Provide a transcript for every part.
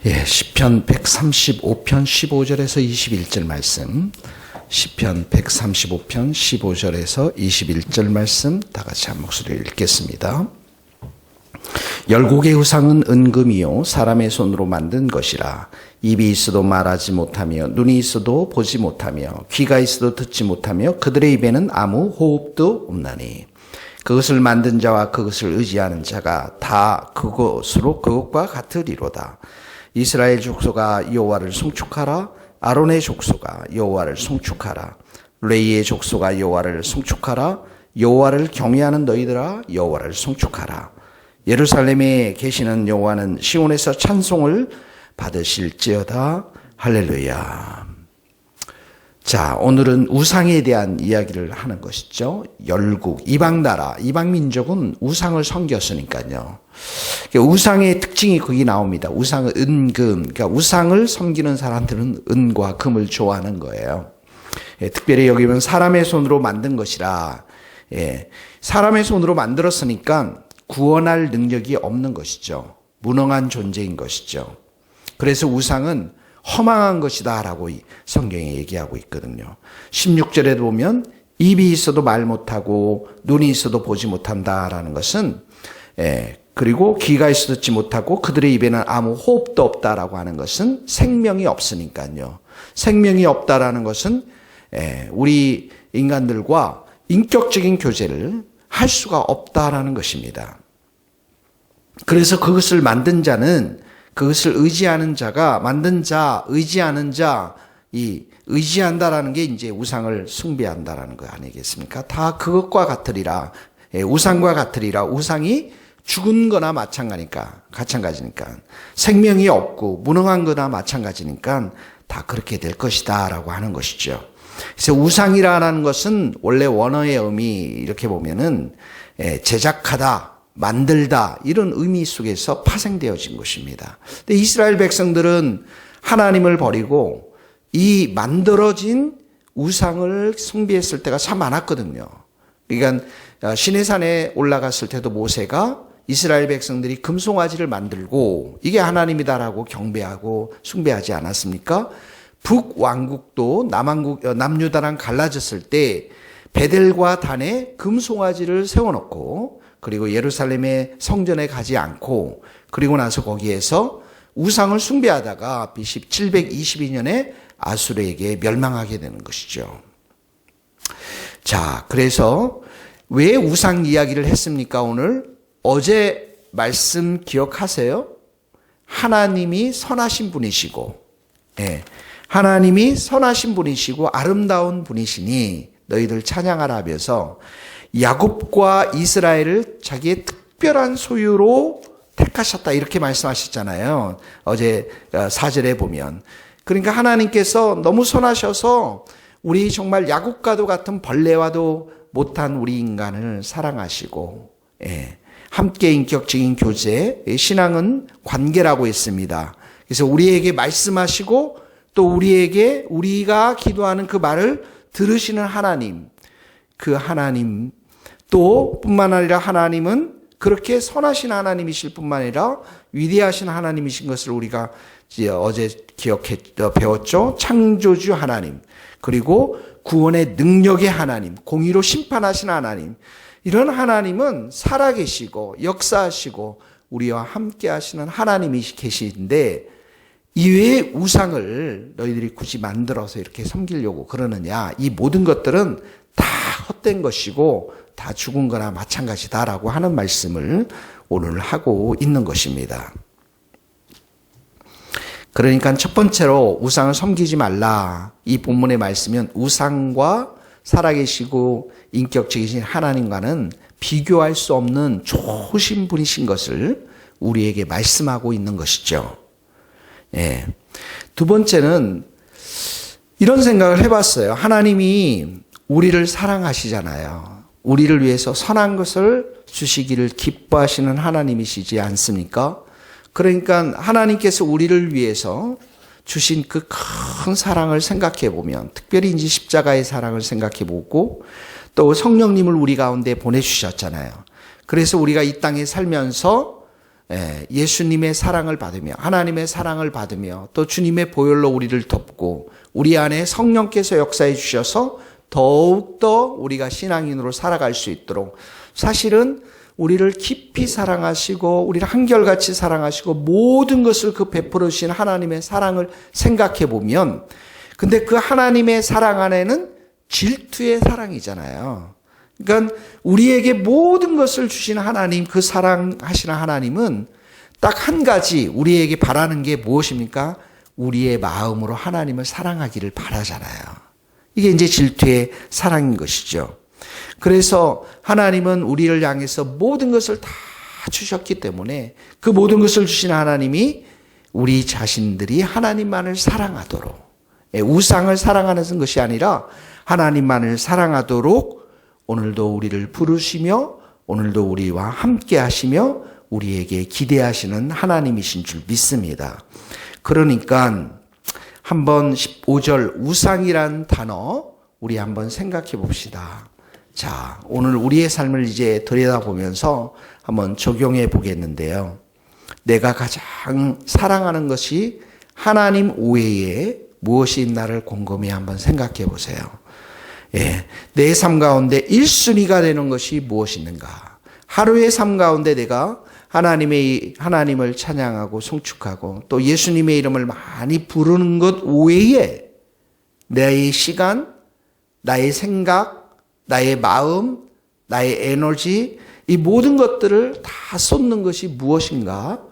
시편 135편 15절에서 21절 말씀, 시편 135편 15절에서 21절 말씀 다 같이 한 목소리로 읽겠습니다. 열국의 우상은 은금이요 사람의 손으로 만든 것이라. 입이 있어도 말하지 못하며 눈이 있어도 보지 못하며 귀가 있어도 듣지 못하며 그들의 입에는 아무 호흡도 없나니 그것을 만든 자와 그것을 의지하는 자가 다 그것과 같으리로다. 이스라엘 족속아 여호와를 송축하라. 아론의 족속아 여호와를 송축하라. 레위의 족속아 여호와를 송축하라. 여호와를 경외하는 너희들아 여호와를 송축하라. 예루살렘에 계시는 여호와는 시온에서 찬송을 받으실지어다. 할렐루야. 자, 오늘은 우상에 대한 이야기를 하는 것이죠. 열국, 이방나라, 이방민족은 우상을 섬겼으니까요. 우상의 특징이 거기 나옵니다. 우상은 은금, 그러니까 우상을 섬기는 사람들은 은과 금을 좋아하는 거예요. 특별히 여기는 사람의 손으로 만든 것이라, 사람의 손으로 만들었으니까 구원할 능력이 없는 것이죠. 무능한 존재인 것이죠. 그래서 우상은 허망한 것이다 라고 성경에 얘기하고 있거든요. 16절에 보면 입이 있어도 말 못하고 눈이 있어도 보지 못한다라는 것은, 그리고 귀가 있어도 듣지 못하고 그들의 입에는 아무 호흡도 없다라고 하는 것은 생명이 없으니까요. 생명이 없다라는 것은 우리 인간들과 인격적인 교제를 할 수가 없다라는 것입니다. 그래서 그것을 만든 자는, 그것을 의지하는 자가, 만든 자, 의지하는 자, 이 의지한다라는 게 이제 우상을 숭배한다라는 거 아니겠습니까? 다 그것과 같으리라. 우상과 같으리라. 우상이 죽은 거나 마찬가지니까. 생명이 없고 무능한 거나 마찬가지니까 다 그렇게 될 것이다 라고 하는 것이죠. 그래서 우상이라는 것은 원래 원어의 의미 이렇게 보면은 제작하다, 만들다 이런 의미 속에서 파생되어진 것입니다. 근데 이스라엘 백성들은 하나님을 버리고 이 만들어진 우상을 숭배했을 때가 참 많았거든요. 그러니까 시내산에 올라갔을 때도 모세가 이스라엘 백성들이 금송아지를 만들고 이게 하나님이다라고 경배하고 숭배하지 않았습니까? 북왕국도 남유다랑 갈라졌을 때 베델과 단에 금송아지를 세워놓고 그리고 예루살렘의 성전에 가지 않고 그리고 나서 거기에서 우상을 숭배하다가 BC 722년에 아수르에게 멸망하게 되는 것이죠. 자, 그래서 왜 우상 이야기를 했습니까? 오늘 어제 말씀 기억하세요? 하나님이 선하신 분이시고, 하나님이 선하신 분이시고 아름다운 분이시니 너희들 찬양하라 하면서 야곱과 이스라엘을 자기의 특별한 소유로 택하셨다 이렇게 말씀하셨잖아요. 어제 4절에 보면. 그러니까 하나님께서 너무 선하셔서 우리 정말 야곱과도 같은 벌레와도 못한 우리 인간을 사랑하시고, 함께 인격적인 교제, 신앙은 관계라고 했습니다. 그래서 우리에게 말씀하시고 또 우리가 기도하는 그 말을 들으시는 하나님, 그 하나님 또 뿐만 아니라 하나님은 그렇게 선하신 하나님이실 뿐만 아니라 위대하신 하나님이신 것을 우리가 어제 배웠죠. 창조주 하나님, 그리고 구원의 능력의 하나님, 공의로 심판하신 하나님, 이런 하나님은 살아계시고 역사하시고 우리와 함께 하시는 하나님이 계시는데 이외의 우상을 너희들이 굳이 만들어서 이렇게 섬기려고 그러느냐. 이 모든 것들은 다 헛된 것이고 다 죽은 거나 마찬가지다라고 하는 말씀을 오늘 하고 있는 것입니다. 그러니까 첫 번째로 우상을 섬기지 말라. 이 본문의 말씀은 우상과 살아계시고 인격적이신 하나님과는 비교할 수 없는 좋으신 분이신 것을 우리에게 말씀하고 있는 것이죠. 두 번째는 이런 생각을 해봤어요. 하나님이 우리를 사랑하시잖아요. 우리를 위해서 선한 것을 주시기를 기뻐하시는 하나님이시지 않습니까? 그러니까 하나님께서 우리를 위해서 주신 그 큰 사랑을 생각해 보면, 특별히 이제 십자가의 사랑을 생각해 보고 또 성령님을 우리 가운데 보내주셨잖아요. 그래서 우리가 이 땅에 살면서 예수님의 사랑을 받으며 하나님의 사랑을 받으며 또 주님의 보혈로 우리를 덮고 우리 안에 성령께서 역사해 주셔서 더욱더 우리가 신앙인으로 살아갈 수 있도록 사실은 우리를 깊이 사랑하시고 우리를 한결같이 사랑하시고 모든 것을 그 베풀어 주신 하나님의 사랑을 생각해 보면 근데 그 하나님의 사랑 안에는 질투의 사랑이잖아요. 그러니까 우리에게 모든 것을 주신 하나님, 그 사랑하시는 하나님은 딱 한 가지 우리에게 바라는 게 무엇입니까? 우리의 마음으로 하나님을 사랑하기를 바라잖아요. 이게 이제 질투의 사랑인 것이죠. 그래서 하나님은 우리를 향해서 모든 것을 다 주셨기 때문에 그 모든 것을 주신 하나님이 우리 자신들이 하나님만을 사랑하도록 우상을 사랑하는 것이 아니라 하나님만을 사랑하도록 오늘도 우리를 부르시며 오늘도 우리와 함께 하시며 우리에게 기대하시는 하나님이신 줄 믿습니다. 그러니까 한번 15절 우상이란 단어 우리 한번 생각해 봅시다. 자, 오늘 우리의 삶을 이제 들여다보면서 한번 적용해 보겠는데요. 내가 가장 사랑하는 것이 하나님 외에 무엇이 있나를 곰곰이 한번 생각해 보세요. 내 삶 가운데 1순위가 되는 것이 무엇이 있는가? 하루의 삶 가운데 내가 하나님을 찬양하고 송축하고 또 예수님의 이름을 많이 부르는 것 외에 나의 시간, 나의 생각, 나의 마음, 나의 에너지 이 모든 것들을 다 쏟는 것이 무엇인가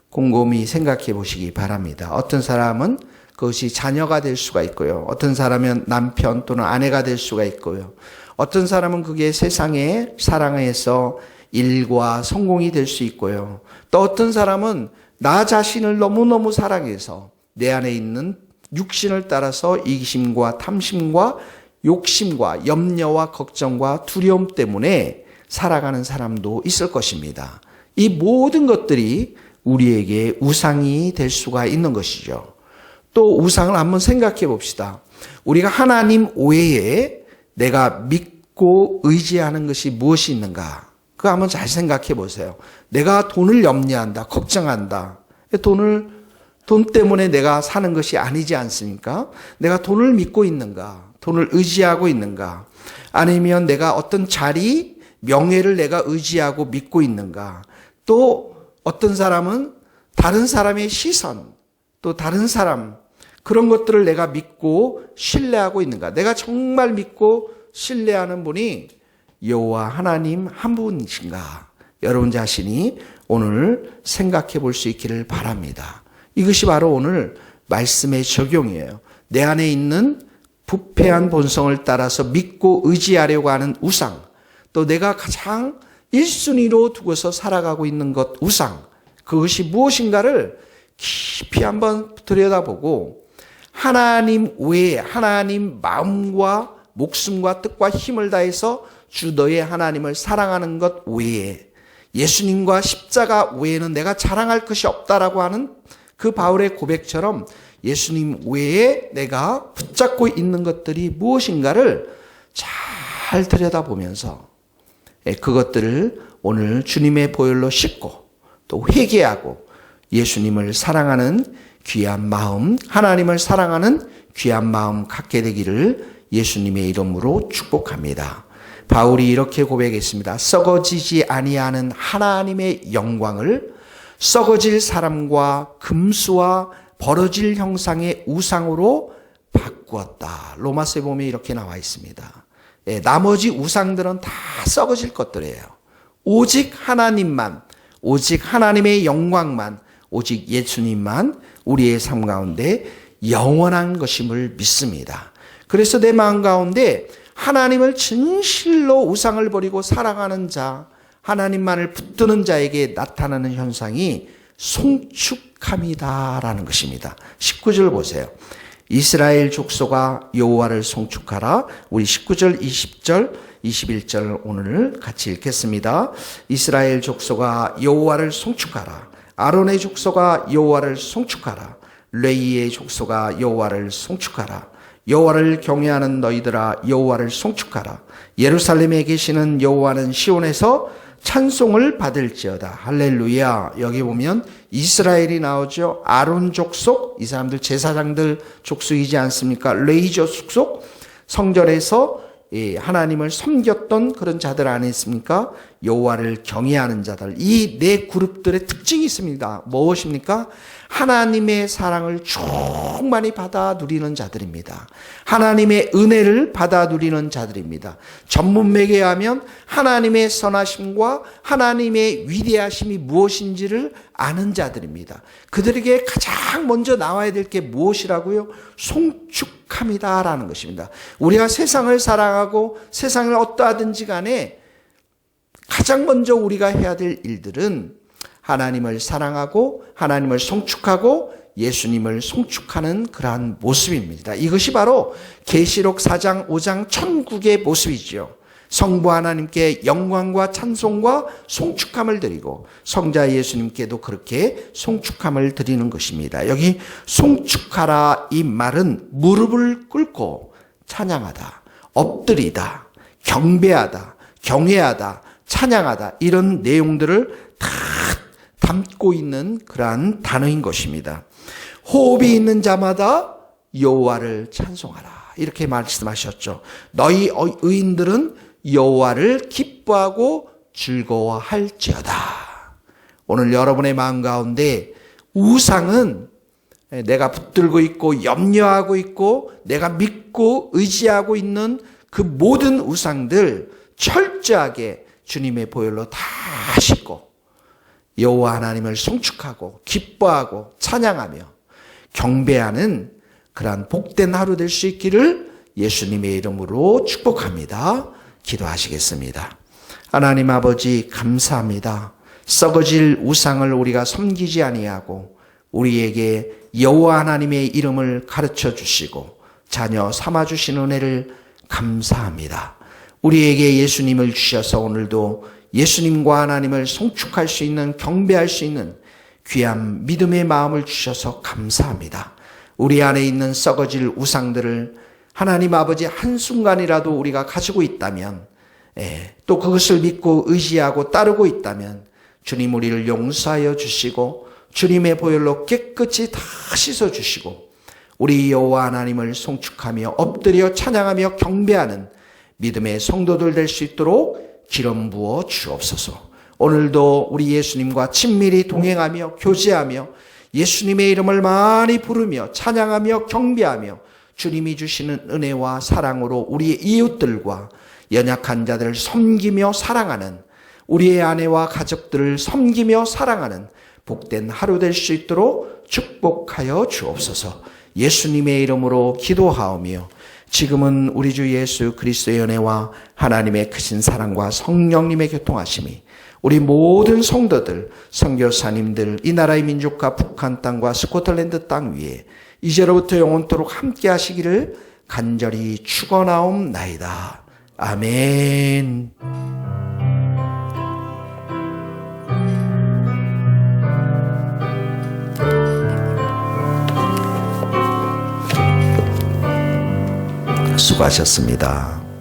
곰곰이 생각해 보시기 바랍니다. 어떤 사람은 그것이 자녀가 될 수가 있고요. 어떤 사람은 남편 또는 아내가 될 수가 있고요. 어떤 사람은 그게 세상에 사랑해서 일과 성공이 될 수 있고요. 또 어떤 사람은 나 자신을 너무너무 사랑해서 내 안에 있는 육신을 따라서 이기심과 탐심과 욕심과 염려와 걱정과 두려움 때문에 살아가는 사람도 있을 것입니다. 이 모든 것들이 우리에게 우상이 될 수가 있는 것이죠. 또 우상을 한번 생각해 봅시다. 우리가 하나님 외에 내가 믿고 의지하는 것이 무엇이 있는가? 그거 한번 잘 생각해 보세요. 내가 돈을 염려한다, 걱정한다. 돈 때문에 내가 사는 것이 아니지 않습니까? 내가 돈을 믿고 있는가? 돈을 의지하고 있는가? 아니면 내가 어떤 자리, 명예를 내가 의지하고 믿고 있는가? 또 어떤 사람은 다른 사람의 시선, 또 다른 사람, 그런 것들을 내가 믿고 신뢰하고 있는가? 내가 정말 믿고 신뢰하는 분이 여호와 하나님 한 분이신가? 여러분 자신이 오늘 생각해 볼 수 있기를 바랍니다. 이것이 바로 오늘 말씀의 적용이에요. 내 안에 있는 부패한 본성을 따라서 믿고 의지하려고 하는 우상, 또 내가 가장 1순위로 두고서 살아가고 있는 것 우상, 그것이 무엇인가를 깊이 한번 들여다보고 하나님 외에 하나님 마음과 목숨과 뜻과 힘을 다해서 주 너의 하나님을 사랑하는 것 외에 예수님과 십자가 외에는 내가 자랑할 것이 없다라고 하는 그 바울의 고백처럼 예수님 외에 내가 붙잡고 있는 것들이 무엇인가를 잘 들여다보면서 그것들을 오늘 주님의 보혈로 씻고 또 회개하고 예수님을 사랑하는 귀한 마음, 하나님을 사랑하는 귀한 마음 갖게 되기를 예수님의 이름으로 축복합니다. 바울이 이렇게 고백했습니다. 썩어지지 아니하는 하나님의 영광을 썩어질 사람과 금수와 벌어질 형상의 우상으로 바꾸었다. 로마서에 보면 이렇게 나와 있습니다. 나머지 우상들은 다 썩어질 것들이에요. 오직 하나님만, 오직 하나님의 영광만, 오직 예수님만 우리의 삶 가운데 영원한 것임을 믿습니다. 그래서 내 마음 가운데 하나님을 진실로 우상을 버리고 살아가는 자, 하나님만을 붙드는 자에게 나타나는 현상이 송축함이다라는 것입니다. 19절 보세요. 이스라엘 족속아 여호와를 송축하라. 우리 19절, 20절, 21절 오늘 같이 읽겠습니다. 이스라엘 족속아 여호와를 송축하라. 아론의 족속아 여호와를 송축하라. 레위의 족속아 여호와를 송축하라. 여호와를 경외하는 너희들아 여호와를 송축하라. 예루살렘에 계시는 여호와는 시온에서 찬송을 받을지어다. 할렐루야. 여기 보면 이스라엘이 나오죠. 아론 족속, 이 사람들 제사장들 족속이지 않습니까? 레위 족속, 성전에서 하나님을 섬겼던 그런 자들 아니겠습니까? 여호와를 경외하는 자들. 이 네 그룹들의 특징이 있습니다. 무엇입니까? 하나님의 사랑을 충만히 받아 누리는 자들입니다. 하나님의 은혜를 받아 누리는 자들입니다. 전문맥에 하면 하나님의 선하심과 하나님의 위대하심이 무엇인지를 아는 자들입니다. 그들에게 가장 먼저 나와야 될 게 무엇이라고요? 송축함이다라는 것입니다. 우리가 세상을 사랑하고 세상을 어떠하든지 간에 가장 먼저 우리가 해야 될 일들은 하나님을 사랑하고 하나님을 송축하고 예수님을 송축하는 그러한 모습입니다. 이것이 바로 계시록 4장 5장 천국의 모습이죠. 성부 하나님께 영광과 찬송과 송축함을 드리고 성자 예수님께도 그렇게 송축함을 드리는 것입니다. 여기 송축하라 이 말은 무릎을 꿇고 찬양하다, 엎드리다, 경배하다, 경외하다, 찬양하다 이런 내용들을 다 담고 있는 그러한 단어인 것입니다. 호흡이 있는 자마다 여호와를 찬송하라 이렇게 말씀하셨죠. 너희 의인들은 여호와를 기뻐하고 즐거워할지어다. 오늘 여러분의 마음 가운데 우상은 내가 붙들고 있고 염려하고 있고 내가 믿고 의지하고 있는 그 모든 우상들 철저하게 주님의 보혈로 다 씻고 여호와 하나님을 송축하고 기뻐하고 찬양하며 경배하는 그러한 복된 하루 될 수 있기를 예수님의 이름으로 축복합니다. 기도하시겠습니다. 하나님 아버지 감사합니다. 썩어질 우상을 우리가 섬기지 아니하고 우리에게 여호와 하나님의 이름을 가르쳐 주시고 자녀 삼아 주신 은혜를 감사합니다. 우리에게 예수님을 주셔서 오늘도 예수님과 하나님을 송축할 수 있는 경배할 수 있는 귀한 믿음의 마음을 주셔서 감사합니다. 우리 안에 있는 썩어질 우상들을 하나님 아버지 한순간이라도 우리가 가지고 있다면 또 그것을 믿고 의지하고 따르고 있다면 주님 우리를 용서하여 주시고 주님의 보혈로 깨끗이 다 씻어주시고 우리 여호와 하나님을 송축하며 엎드려 찬양하며 경배하는 믿음의 성도들 될 수 있도록 기름 부어 주옵소서. 오늘도 우리 예수님과 친밀히 동행하며 교제하며 예수님의 이름을 많이 부르며 찬양하며 경배하며 주님이 주시는 은혜와 사랑으로 우리의 이웃들과 연약한 자들을 섬기며 사랑하는 우리의 아내와 가족들을 섬기며 사랑하는 복된 하루 될 수 있도록 축복하여 주옵소서. 예수님의 이름으로 기도하오며 지금은 우리 주 예수 그리스도의 은혜와 하나님의 크신 사랑과 성령님의 교통하심이 우리 모든 성도들, 선교사님들, 이 나라의 민족과 북한 땅과 스코틀랜드 땅 위에 이제로부터 영원토록 함께 하시기를 간절히 축원하옵나이다. 아멘. 수고하셨습니다.